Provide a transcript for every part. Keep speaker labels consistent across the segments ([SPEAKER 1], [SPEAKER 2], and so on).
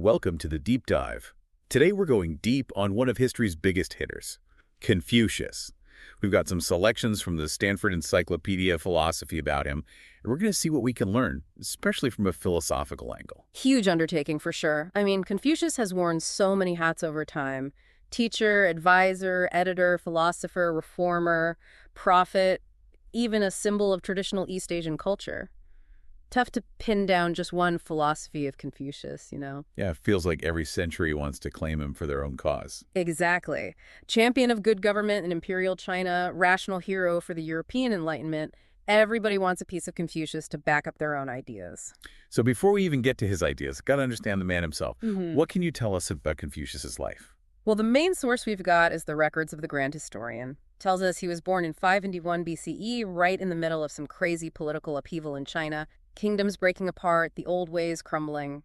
[SPEAKER 1] welcome to the Deep Dive. Today we're going deep on one of history's biggest hitters, Confucius. We've got some selections from the Stanford Encyclopedia of Philosophy about him, and we're going to see what we can learn, especially from a philosophical angle.
[SPEAKER 2] Huge undertaking for sure. I mean, Confucius has worn so many hats over time. Teacher, advisor, editor, philosopher, reformer, prophet, even a symbol of traditional East Asian culture. Tough to pin down just one philosophy of Confucius, you know?
[SPEAKER 1] Yeah, it feels like every century wants to claim him for their own cause.
[SPEAKER 2] Exactly. Champion of good government in imperial China, rational hero for the European Enlightenment, everybody wants a piece of Confucius to back up their own ideas.
[SPEAKER 1] So before we even get to his ideas, got to understand the man himself.
[SPEAKER 2] Mhm.
[SPEAKER 1] What can you tell us about Confucius's life?
[SPEAKER 2] Well, the main source we've got is the records of the Grand Historian. Tells us he was born in 591 BCE, right in the middle of some crazy political upheaval in China. Kingdoms breaking apart, the old ways crumbling.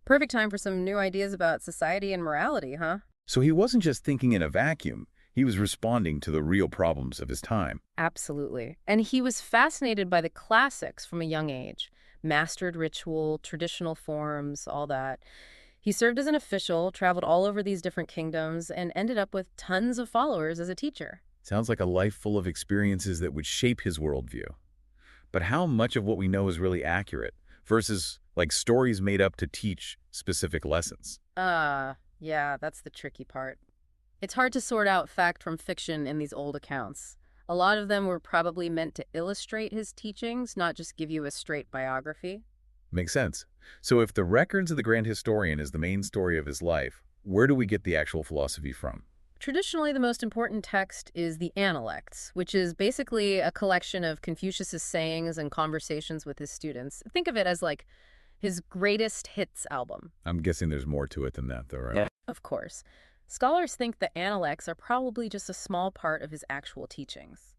[SPEAKER 2] Perfect time for some new ideas about society and morality, huh?
[SPEAKER 1] So he wasn't just thinking in a vacuum. He was responding to the real problems of his time.
[SPEAKER 2] Absolutely. And he was fascinated by the classics from a young age. Mastered ritual, traditional forms, all that. He served as an official, traveled all over these different kingdoms, and ended up with tons of followers as a teacher.
[SPEAKER 1] Sounds like a life full of experiences that would shape his worldview. But how much of what we know is really accurate versus like stories made up to teach specific lessons?
[SPEAKER 2] Yeah, that's the tricky part. It's hard to sort out fact from fiction in these old accounts. A lot of them were probably meant to illustrate his teachings, not just give you a straight biography.
[SPEAKER 1] Makes sense. So if the records of the Grand Historian is the main story of his life, where do we get the actual philosophy from?
[SPEAKER 2] Traditionally, the most important text is the Analects, which is basically a collection of Confucius's sayings and conversations with his students. Think of it as like his greatest hits album.
[SPEAKER 1] I'm guessing there's more to it than that, though, right?
[SPEAKER 2] Yeah. Of course. Scholars think the Analects are probably just a small part of his actual teachings.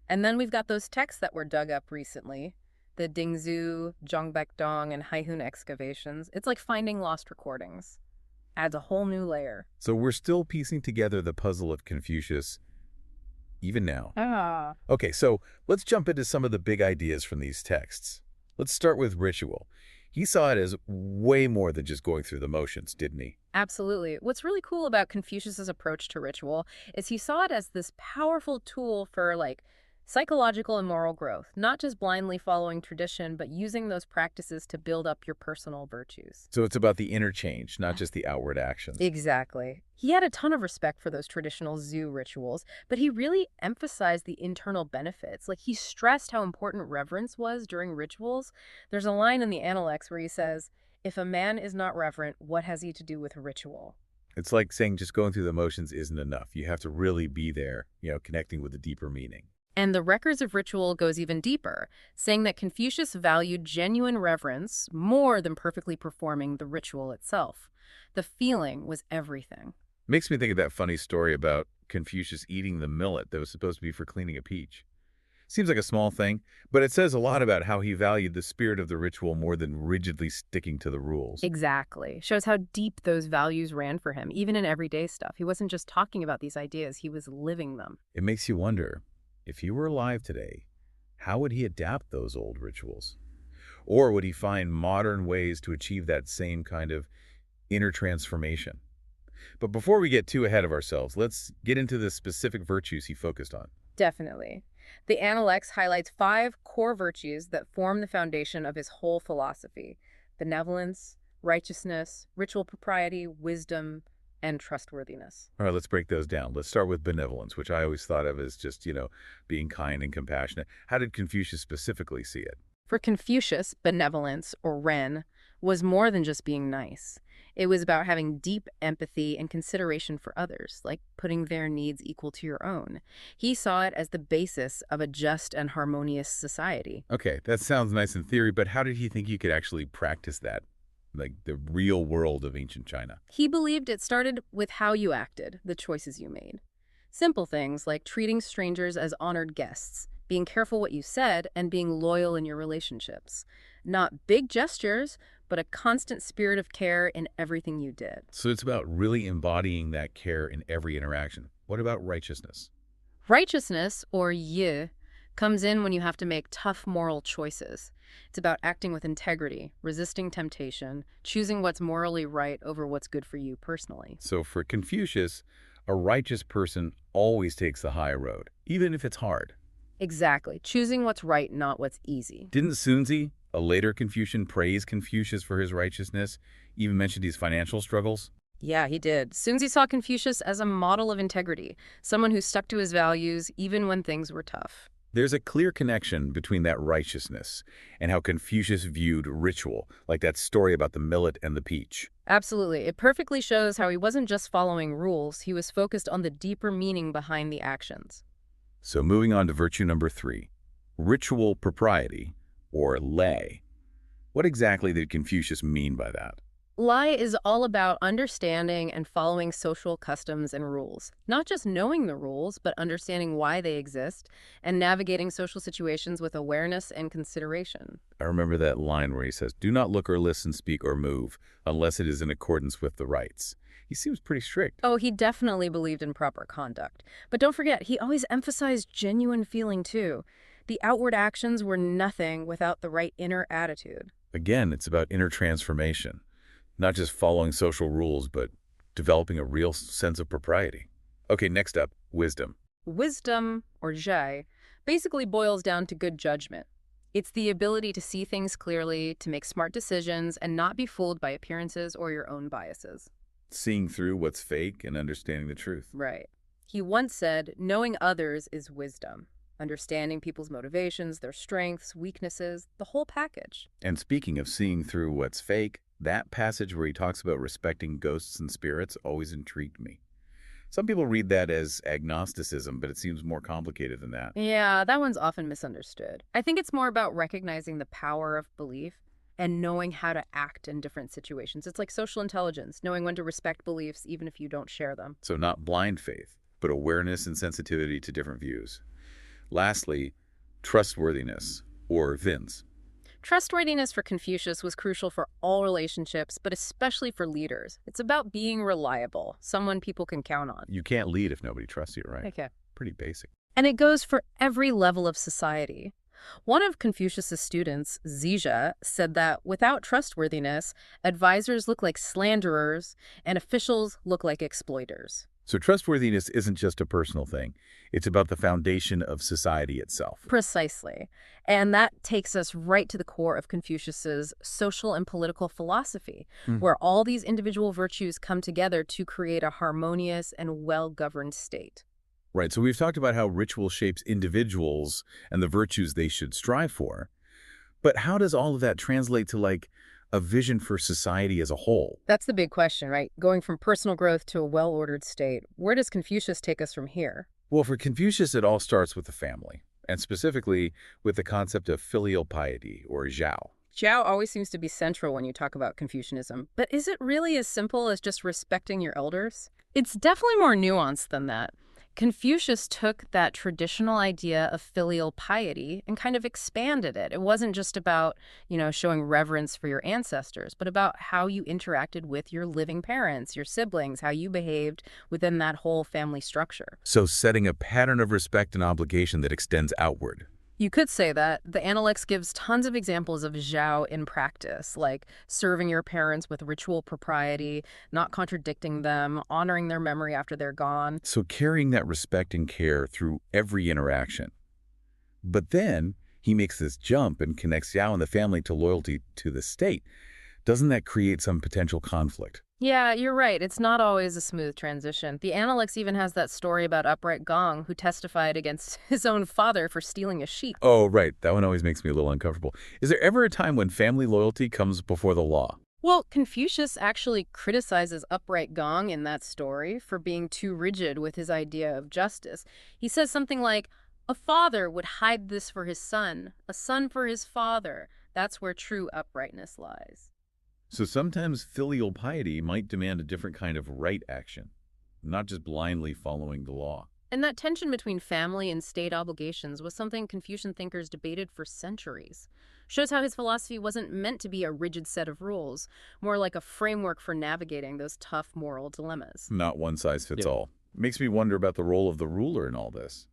[SPEAKER 2] And then we've got those texts that were dug up recently, the Dingzhu, Zhongbekdong, and Haihun excavations. It's like finding lost recordings. Adds a whole new layer.
[SPEAKER 1] So we're still piecing together the puzzle of Confucius even now.
[SPEAKER 2] Ah.
[SPEAKER 1] Okay, so let's jump into some of the big ideas from these texts. Let's start with ritual. He saw it as way more than just going through the motions, didn't he?
[SPEAKER 2] Absolutely. What's really cool about Confucius's approach to ritual is he saw it as this powerful tool for psychological and moral growth, not just blindly following tradition, but using those practices to build up your personal virtues.
[SPEAKER 1] So it's about the interchange, not just the outward actions.
[SPEAKER 2] Exactly. He had a ton of respect for those traditional zoo rituals, but he really emphasized the internal benefits. Like, he stressed how important reverence was during rituals. There's a line in the Analects where he says, "If a man is not reverent, what has he to do with ritual?"
[SPEAKER 1] It's like saying just going through the motions isn't enough. You have to really be there, connecting with the deeper meaning.
[SPEAKER 2] And the records of ritual goes even deeper, saying that Confucius valued genuine reverence more than perfectly performing the ritual itself. The feeling was everything.
[SPEAKER 1] Makes me think of that funny story about Confucius eating the millet that was supposed to be for cleaning a peach. Seems like a small thing, but it says a lot about how he valued the spirit of the ritual more than rigidly sticking to the rules.
[SPEAKER 2] Exactly. Shows how deep those values ran for him, even in everyday stuff. He wasn't just talking about these ideas, he was living them.
[SPEAKER 1] It makes you wonder, if he were alive today, how would he adapt those old rituals? Or would he find modern ways to achieve that same kind of inner transformation? But before we get too ahead of ourselves, let's get into the specific virtues he focused on.
[SPEAKER 2] Definitely. The Analects highlights 5 core virtues that form the foundation of his whole philosophy: benevolence, righteousness, ritual propriety, wisdom, and trustworthiness.
[SPEAKER 1] All right, let's break those down. Let's start with benevolence, which I always thought of as just, being kind and compassionate. How did Confucius specifically see it?
[SPEAKER 2] For Confucius, benevolence, or Ren, was more than just being nice. It was about having deep empathy and consideration for others, like putting their needs equal to your own. He saw it as the basis of a just and harmonious society.
[SPEAKER 1] Okay, that sounds nice in theory, but how did he think you could actually practice that? Like the real world of ancient China.
[SPEAKER 2] He believed it started with how you acted, the choices you made. Simple things like treating strangers as honored guests, being careful what you said, and being loyal in your relationships. Not big gestures, but a constant spirit of care in everything you did.
[SPEAKER 1] So it's about really embodying that care in every interaction. What about righteousness?
[SPEAKER 2] Righteousness, or yi, comes in when you have to make tough moral choices. It's about acting with integrity, resisting temptation, choosing what's morally right over what's good for you personally.
[SPEAKER 1] So for Confucius, a righteous person always takes the high road, even if it's hard.
[SPEAKER 2] Exactly. Choosing what's right, not what's easy.
[SPEAKER 1] Didn't Sunzi, a later Confucian, praise Confucius for his righteousness, even mentioned his financial struggles?
[SPEAKER 2] Yeah, he did. Sunzi saw Confucius as a model of integrity, someone who stuck to his values even when things were tough.
[SPEAKER 1] There's a clear connection between that righteousness and how Confucius viewed ritual, like that story about the millet and the peach.
[SPEAKER 2] Absolutely. It perfectly shows how he wasn't just following rules, he was focused on the deeper meaning behind the actions.
[SPEAKER 1] So moving on to virtue number 3, ritual propriety, or lei. What exactly did Confucius mean by that?
[SPEAKER 2] Lie is all about understanding and following social customs and rules. Not just knowing the rules, but understanding why they exist and navigating social situations with awareness and consideration.
[SPEAKER 1] I remember that line where he says, "Do not look or listen, speak or move, unless it is in accordance with the rights." He seems pretty strict.
[SPEAKER 2] Oh, he definitely believed in proper conduct. But don't forget, he always emphasized genuine feeling too. The outward actions were nothing without the right inner attitude.
[SPEAKER 1] Again, it's about inner transformation, not just following social rules, but developing a real sense of propriety. Okay, next up, wisdom.
[SPEAKER 2] Wisdom, or zhai, basically boils down to good judgment. It's the ability to see things clearly, to make smart decisions, and not be fooled by appearances or your own biases.
[SPEAKER 1] Seeing through what's fake and understanding the truth.
[SPEAKER 2] Right. He once said, knowing others is wisdom. Understanding people's motivations, their strengths, weaknesses, the whole package.
[SPEAKER 1] And speaking of seeing through what's fake, that passage where he talks about respecting ghosts and spirits always intrigued me. Some people read that as agnosticism, but it seems more complicated than that.
[SPEAKER 2] Yeah, that one's often misunderstood. I think it's more about recognizing the power of belief and knowing how to act in different situations. It's like social intelligence, knowing when to respect beliefs even if you don't share them.
[SPEAKER 1] So not blind faith, but awareness and sensitivity to different views. Lastly, trustworthiness, or vins.
[SPEAKER 2] Trustworthiness for Confucius was crucial for all relationships, but especially for leaders. It's about being reliable, someone people can count on.
[SPEAKER 1] You can't lead if nobody trusts you, right?
[SPEAKER 2] Okay.
[SPEAKER 1] Pretty basic.
[SPEAKER 2] And it goes for every level of society. One of Confucius's students, Zija, said that without trustworthiness, advisors look like slanderers and officials look like exploiters.
[SPEAKER 1] So trustworthiness isn't just a personal thing. It's about the foundation of society itself.
[SPEAKER 2] Precisely. And that takes us right to the core of Confucius's social and political philosophy, where all these individual virtues come together to create a harmonious and well-governed state.
[SPEAKER 1] Right, so we've talked about how ritual shapes individuals and the virtues they should strive for. But how does all of that translate to, like, a vision for society as a whole?
[SPEAKER 2] That's the big question, right? Going from personal growth to a well-ordered state. Where does Confucius take us from here?
[SPEAKER 1] Well, for Confucius, it all starts with the family, and specifically with the concept of filial piety, or zhao.
[SPEAKER 2] Zhao always seems to be central when you talk about Confucianism, but is it really as simple as just respecting your elders? It's definitely more nuanced than that. Confucius took that traditional idea of filial piety and kind of expanded it. It wasn't just about, showing reverence for your ancestors, but about how you interacted with your living parents, your siblings, how you behaved within that whole family structure.
[SPEAKER 1] So setting a pattern of respect and obligation that extends outward.
[SPEAKER 2] You could say that. The Analects gives tons of examples of zhao in practice, like serving your parents with ritual propriety, not contradicting them, honoring their memory after they're gone.
[SPEAKER 1] So carrying that respect and care through every interaction. But then he makes this jump and connects Yao and the family to loyalty to the state. Doesn't that create some potential conflict?
[SPEAKER 2] Yeah, you're right. It's not always a smooth transition. The Analects even has that story about Upright Gong, who testified against his own father for stealing a sheep.
[SPEAKER 1] Oh, right. That one always makes me a little uncomfortable. Is there ever a time when family loyalty comes before the law?
[SPEAKER 2] Well, Confucius actually criticizes Upright Gong in that story for being too rigid with his idea of justice. He says something like, a father would hide this for his son, a son for his father. That's where true uprightness lies.
[SPEAKER 1] So sometimes filial piety might demand a different kind of right action, not just blindly following the law.
[SPEAKER 2] And that tension between family and state obligations was something Confucian thinkers debated for centuries. Shows how his philosophy wasn't meant to be a rigid set of rules, more like a framework for navigating those tough moral dilemmas.
[SPEAKER 1] Not one size fits all. Makes me wonder about the role of the ruler in all this.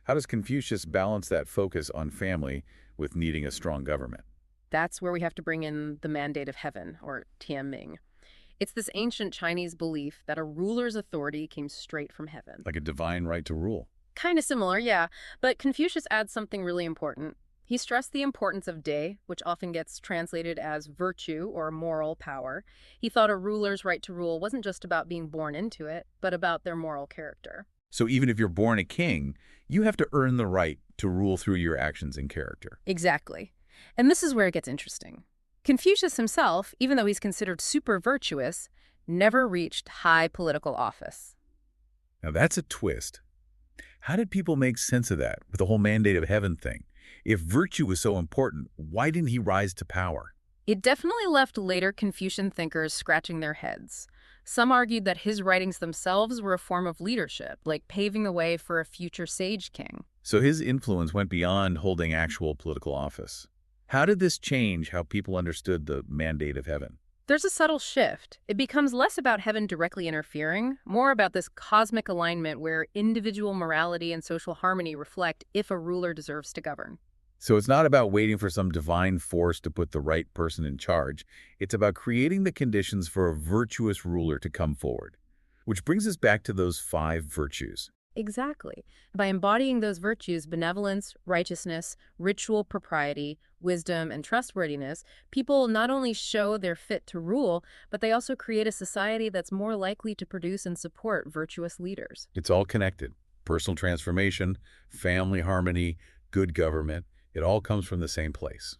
[SPEAKER 1] How does Confucius balance that focus on family with needing a strong government?
[SPEAKER 2] That's where we have to bring in the mandate of heaven, or Tianming. It's this ancient Chinese belief that a ruler's authority came straight from heaven.
[SPEAKER 1] Like a divine right to rule.
[SPEAKER 2] Kind of similar, yeah, but Confucius adds something really important. He stressed the importance of day, which often gets translated as virtue or moral power. He thought a ruler's right to rule wasn't just about being born into it, but about their moral character.
[SPEAKER 1] So even if you're born a king, you have to earn the right to rule through your actions and character.
[SPEAKER 2] Exactly. And this is where it gets interesting. Confucius himself, even though he's considered super virtuous, never reached high political office.
[SPEAKER 1] Now that's a twist. How did people make sense of that with the whole mandate of heaven thing? If virtue was so important, why didn't he rise to power?
[SPEAKER 2] It definitely left later Confucian thinkers scratching their heads. Some argued that his writings themselves were a form of leadership, like paving the way for a future sage king.
[SPEAKER 1] So his influence went beyond holding actual political office. How did this change how people understood the mandate of heaven?
[SPEAKER 2] There's a subtle shift. It becomes less about heaven directly interfering, more about this cosmic alignment where individual morality and social harmony reflect if a ruler deserves to govern.
[SPEAKER 1] So it's not about waiting for some divine force to put the right person in charge. It's about creating the conditions for a virtuous ruler to come forward. Which brings us back to those 5 virtues.
[SPEAKER 2] Exactly. By embodying those virtues, benevolence, righteousness, ritual propriety, wisdom, and trustworthiness, people not only show they're fit to rule, but they also create a society that's more likely to produce and support virtuous leaders.
[SPEAKER 1] It's all connected. Personal transformation, family harmony, good government. It all comes from the same place.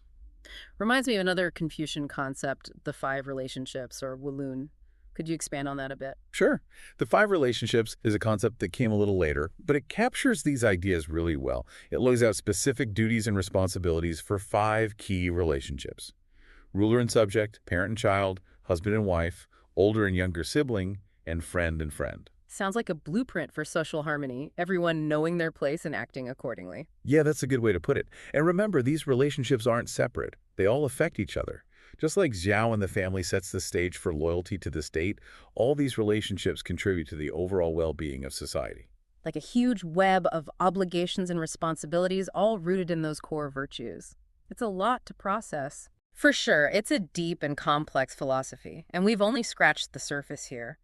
[SPEAKER 2] Reminds me of another Confucian concept, the 5 relationships, or Walloon. Could you expand on that a bit?
[SPEAKER 1] Sure. The 5 relationships is a concept that came a little later, but it captures these ideas really well. It lays out specific duties and responsibilities for 5 key relationships. Ruler and subject, parent and child, husband and wife, older and younger sibling, and friend and friend.
[SPEAKER 2] Sounds like a blueprint for social harmony, everyone knowing their place and acting accordingly.
[SPEAKER 1] Yeah, that's a good way to put it. And remember, these relationships aren't separate. They all affect each other. Just like Zhao and the family sets the stage for loyalty to the state, all these relationships contribute to the overall well-being of society.
[SPEAKER 2] Like a huge web of obligations and responsibilities, all rooted in those core virtues. It's a lot to process. For sure, it's a deep and complex philosophy, and we've only scratched the surface here.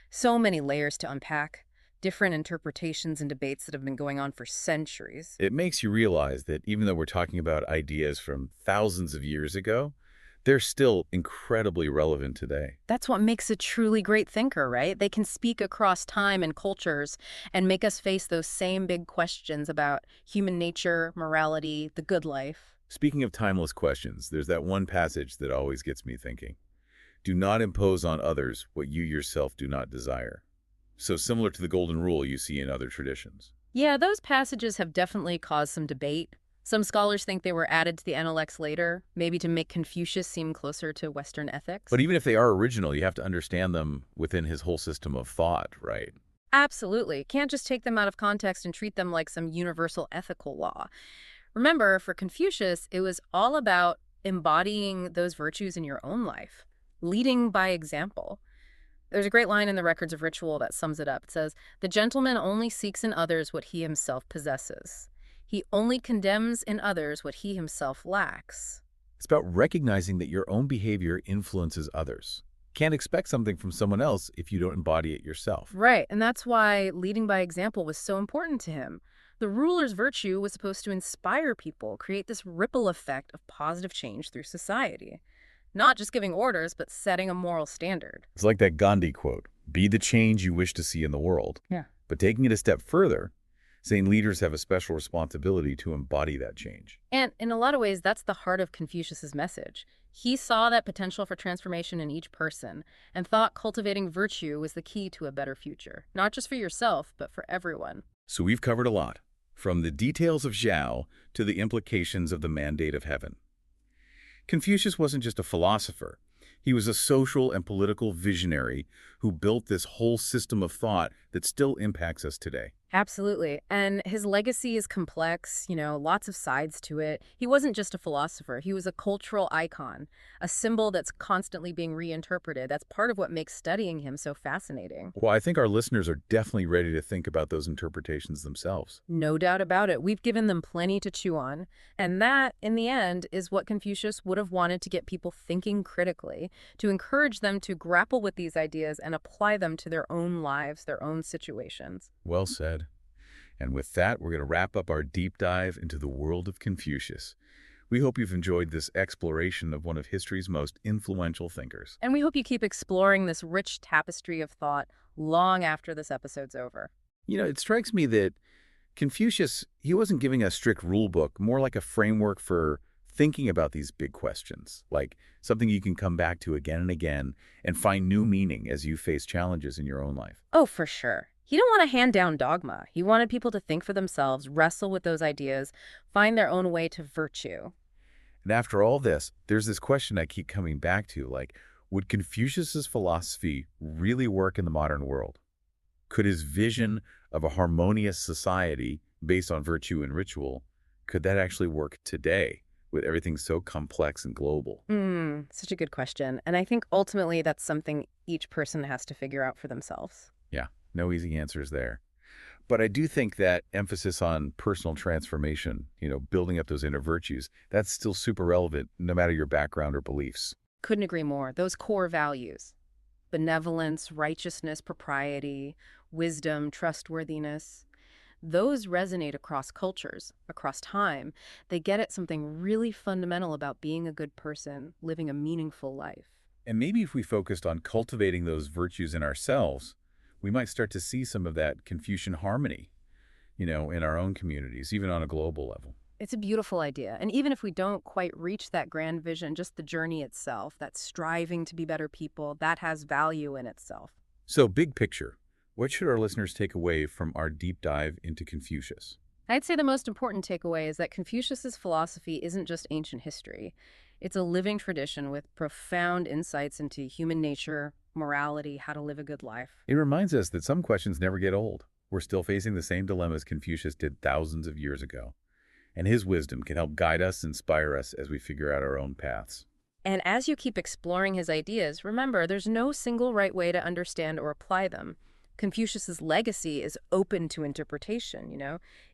[SPEAKER 2] So many layers to unpack, different interpretations and debates that have been going on for centuries.
[SPEAKER 1] It makes you realize that even though we're talking about ideas from thousands of years ago, they're still incredibly relevant today.
[SPEAKER 2] That's what makes a truly great thinker, right? They can speak across time and cultures and make us face those same big questions about human nature, morality, the good life.
[SPEAKER 1] Speaking of timeless questions, there's that one passage that always gets me thinking. Do not impose on others what you yourself do not desire. So similar to the golden rule you see in other traditions.
[SPEAKER 2] Yeah, those passages have definitely caused some debate. Some scholars think they were added to the Analects later, maybe to make Confucius seem closer to Western ethics.
[SPEAKER 1] But even if they are original, you have to understand them within his whole system of thought, right?
[SPEAKER 2] Absolutely. Can't just take them out of context and treat them like some universal ethical law. Remember, for Confucius, it was all about embodying those virtues in your own life, leading by example. There's a great line in the Records of Ritual that sums it up. It says, "The gentleman only seeks in others what he himself possesses. He only condemns in others what he himself lacks."
[SPEAKER 1] It's about recognizing that your own behavior influences others. Can't expect something from someone else if you don't embody it yourself.
[SPEAKER 2] Right, and that's why leading by example was so important to him. The ruler's virtue was supposed to inspire people, create this ripple effect of positive change through society. Not just giving orders, but setting a moral standard.
[SPEAKER 1] It's like that Gandhi quote, be the change you wish to see in the world.
[SPEAKER 2] Yeah.
[SPEAKER 1] But taking it a step further, saying leaders have a special responsibility to embody that change.
[SPEAKER 2] And in a lot of ways, that's the heart of Confucius's message. He saw that potential for transformation in each person and thought cultivating virtue was the key to a better future, not just for yourself, but for everyone.
[SPEAKER 1] So we've covered a lot, from the details of Zhao to the implications of the mandate of heaven. Confucius wasn't just a philosopher. He was a social and political visionary who built this whole system of thought that still impacts us today.
[SPEAKER 2] Absolutely. And his legacy is complex, lots of sides to it. He wasn't just a philosopher, he was a cultural icon, a symbol that's constantly being reinterpreted. That's part of what makes studying him so fascinating.
[SPEAKER 1] Well, I think our listeners are definitely ready to think about those interpretations themselves.
[SPEAKER 2] No doubt about it. We've given them plenty to chew on. And that, in the end, is what Confucius would have wanted to get people thinking critically, to encourage them to grapple with these ideas and apply them to their own lives, their own situations.
[SPEAKER 1] Well said. And with that, we're going to wrap up our deep dive into the world of Confucius. We hope you've enjoyed this exploration of one of history's most influential thinkers.
[SPEAKER 2] And we hope you keep exploring this rich tapestry of thought long after this episode's over.
[SPEAKER 1] It strikes me that Confucius, he wasn't giving a strict rule book, more like a framework for thinking about these big questions, like something you can come back to again and again and find new meaning as you face challenges in your own life.
[SPEAKER 2] Oh, for sure. He didn't want to hand down dogma. He wanted people to think for themselves, wrestle with those ideas, find their own way to virtue.
[SPEAKER 1] And after all this, there's this question I keep coming back to, like, would Confucius's philosophy really work in the modern world? Could his vision of a harmonious society based on virtue and ritual, could that actually work today with everything so complex and global?
[SPEAKER 2] Such a good question. And I think ultimately that's something each person has to figure out for themselves.
[SPEAKER 1] Yeah, no easy answers there. But I do think that emphasis on personal transformation, building up those inner virtues, that's still super relevant no matter your background or beliefs.
[SPEAKER 2] Couldn't agree more. Those core values, benevolence, righteousness, propriety, wisdom, trustworthiness, those resonate across cultures, across time. They get at something really fundamental about being a good person, living a meaningful life.
[SPEAKER 1] And maybe if we focused on cultivating those virtues in ourselves, we might start to see some of that Confucian harmony, in our own communities, even on a global level.
[SPEAKER 2] It's a beautiful idea. And even if we don't quite reach that grand vision, just the journey itself, that striving to be better people, that has value in itself.
[SPEAKER 1] So, big picture, what should our listeners take away from our deep dive into Confucius?
[SPEAKER 2] I'd say the most important takeaway is that Confucius's philosophy isn't just ancient history. It's a living tradition with profound insights into human nature, morality, how to live a good life.
[SPEAKER 1] It reminds us that some questions never get old. We're still facing the same dilemmas Confucius did thousands of years ago. And his wisdom can help guide us, inspire us as we figure out our own paths.
[SPEAKER 2] And as you keep exploring his ideas, remember, there's no single right way to understand or apply them. Confucius's legacy is open to interpretation.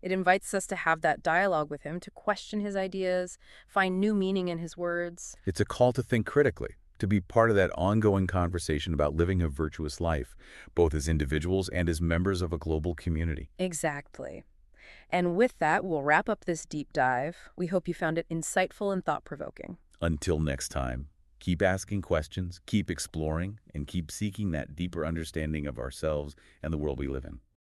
[SPEAKER 2] It invites us to have that dialogue with him, to question his ideas, find new meaning in his words.
[SPEAKER 1] It's a call to think critically, to be part of that ongoing conversation about living a virtuous life, both as individuals and as members of a global community.
[SPEAKER 2] Exactly. And with that, we'll wrap up this deep dive. We hope you found it insightful and thought-provoking.
[SPEAKER 1] Until next time, keep asking questions, keep exploring, and keep seeking that deeper understanding of ourselves and the world we live in.